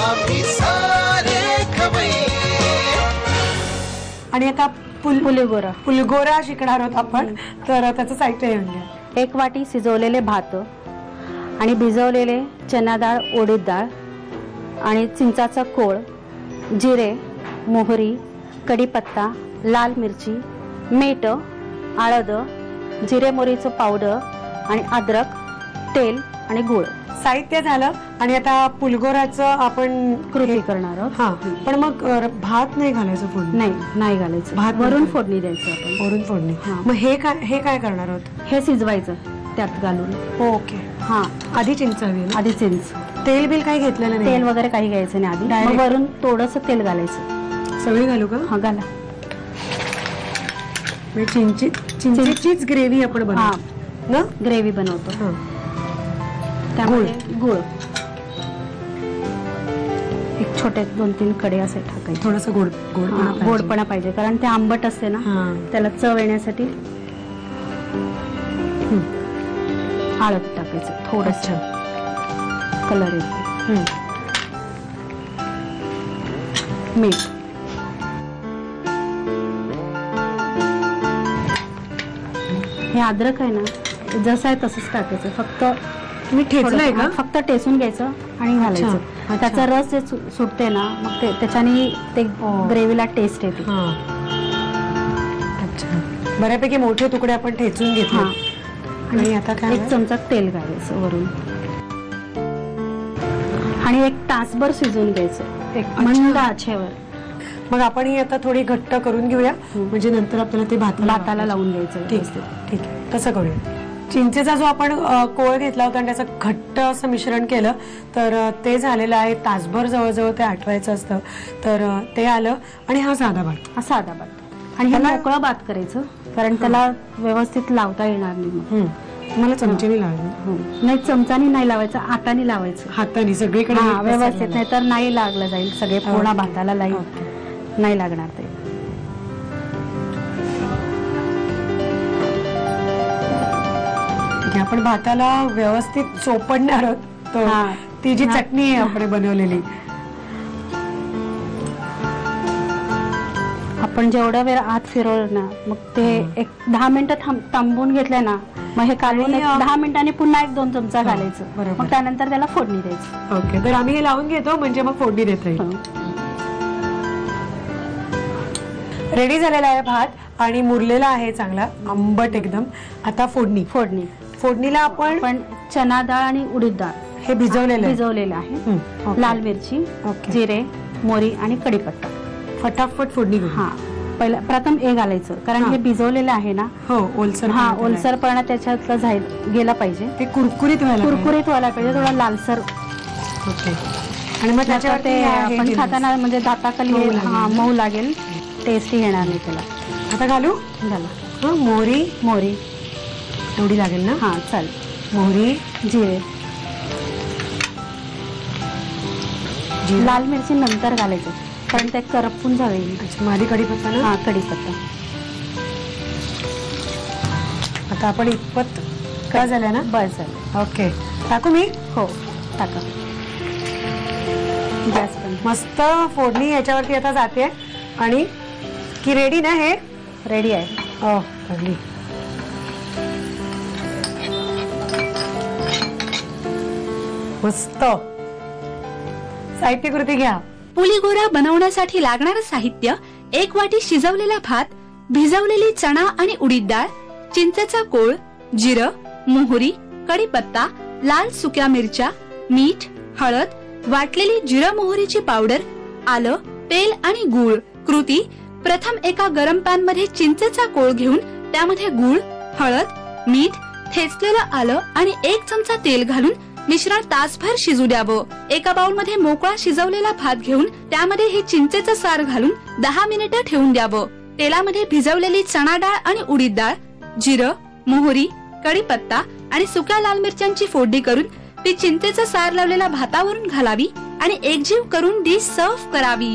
आम्ही सारे खवय्ये. आणि आता पुलगोरा शिकणार आहोत आपण. तर त्याचं साहित्य येऊन घ्या. 1 वाटी शिजवलेले भात आणि भिजवलेले चना डाळ, उडीद डाळ आणि चिंचाचा कोळ, जिरे, मोहरी, कढीपत्ता, लाल मिरची, मीठ, हळद, जिरे मोहरीचं पावडर आणि अद्रक, तेल आणि गूळ. साहित्य झालं. आणि आता पुलगोराचं आपण कृती करणार आहोत. हा, पण मग भात नाही घालायचं फोडणी? नाही घालायचं. भात वरून फोडणी द्यायचं आपण. वरून फोडणी. मग हे काय करणार आहोत? हे शिजवायचं त्यात घालून. ओके. हा, आधी चिंच हवी ना? आधी चिंच. तेल बिल काही घेतलेलं नाही? तेल वगैरे काही घ्यायचं नाही आधी. मग वरून थोडंसं तेल घालायचं. सगळी घालू का? हा, घाला. चिंचेचीच ग्रेव्ही आपण बनवू ना? ग्रेव्ही बनवतो. त्यामुळे गुळ एक छोटे 2-3 कडे असे टाकायचे. थोडस गोडपणा पाहिजे, कारण ते आंबट असते ना, त्याला चव येण्यासाठी. हळद टाकायचं थोडस, कलर येतो. मीठ. हे अद्रक आहे ना, जसं आहे तसंच टाकायचं. फक्त तुम्ही ठेचलंय का? फक्त टेचून घ्यायचं आणि घालायचं. त्याचा रस जे सुटते ना, मग त्याच्याने ते ग्रेव्हीला टेस्ट येते. अच्छा, बऱ्यापैकी मोठे तुकडे आपण ठेचून घेतले. आणि आता काय? 1 चमचा तेल घालायचं वरून आणि 1 तासभर शिजवून घ्यायचं मंद आचेवर. मग आपण ही आता थोडी घट्ट करून घेऊया, म्हणजे नंतर आपल्याला ते भाताला लावून घ्यायचं. ठीक आहे, तसं करूया. चिंचेचा जो आपण कोळ घेतला होता आणि त्याचं घट्ट असं मिश्रण केलं, तर ते झालेलं आहे. तासभर जवळजवळ ते आटवायचं असतं. तर ते आलं. आणि हा साधा भात. आणि हे मोकळं भात करायचं, कारण त्याला व्यवस्थित लावता येणार नाही. मला चमच्याने लावायचं? नाही, चमचानी नाही लावायचं, हाताने लावायचं. हाताने सगळीकडे व्यवस्थित, नाही तर नाही लागलं जाईल. सगळे पूर्ण भाताला नाही लागणार ते. आपण भाताला व्यवस्थित चोपडणार आहोत. ती जी चटणी आहे आपण बनवलेली, आपण जेवढा वेळ आत फिरवलं ना, मग ते 10 मिनिटं थांबून घेतलं ना, मग हे काढून 10 मिनिटांनी पुन्हा 1-2 चमचा घालायचं. मग त्यानंतर त्याला फोडणी द्यायची. ओके, तर आम्ही हे लावून घेतो, म्हणजे मग फोडणी देता येईल. रेडी झालेला आहे भात आणि मुरलेला आहे चांगला आंबट एकदम. आता फोडणीला आपण चना डाळ आणि उडीद डाळ हे भिजवलेलं आहे. लाल मिरची, जिरे, मोहरी आणि कढीपत्ता. फटाफट फोडणी घेऊ. प्रथम हे घालायचं, कारण हे भिजवलेलं आहे ना. ओलसरपणा त्याच्यातला गेला पाहिजे. ते कुरकुरीत व्हायला पाहिजे, थोडा लालसर. आणि मग त्याच्यावर ते आपण खाताना म्हणजे दाताखाली मऊ लागेल, टेस्टी येणार नाही त्याला. आता घाला. मोहरी एवढी लागेल ना? चालेल. मोहरी, जिरे, लाल मिरची नंतर घालायचं, कारण ते करपून जाईल. माझी कढीपत्ता ना? कढीपत्ता. आता आपण इतपत काय झालं ना? बस झालं. ओके, टाकू मी? हो, टाका. गॅस पण मस्त फोडणी याच्यावरती आता जाते. आणि की रेडी ना? हे रेडी आहे. मस्त. साहित्य कृती घ्या. पुलिगोरा बनवण्यासाठी लागणारं साहित्य: 1 वाटी शिजवलेला भात, भिजवलेली चणा आणि उडीद डाळ, चिंचेचा कोळ, जिरं, मोहरी, कढीपत्ता, लाल सुक्या मिरच्या, मीठ, हळद, वाटलेली जिरं मोहरीची पावडर, आलं, तेल आणि गूळ. कृती: प्रथम एका गरम पॅन मध्ये चिंचेचा कोळ घेऊन त्यामध्ये गूळ, हळद, मीठ, ठेचलेलं आलं आणि 1 चमचा तेल घालून मिश्रण तासभर शिजू द्यावं. एका बाउल मध्ये मोकळा शिजवलेला भात घेऊन त्यामध्ये हे चिंचेचं सार घालून 10 मिनिटं ठेवून द्यावं. तेलामध्ये भिजवलेली चणा डाळ आणि उडीद डाळ, जिरं, मोहरी, कढीपत्ता आणि सुक्या लाल मिरच्यांची फोडणी करून ती चिंचेचं सार लावलेल्या भातावरून घालावी आणि एकजीव करून डिश सर्व्ह करावी.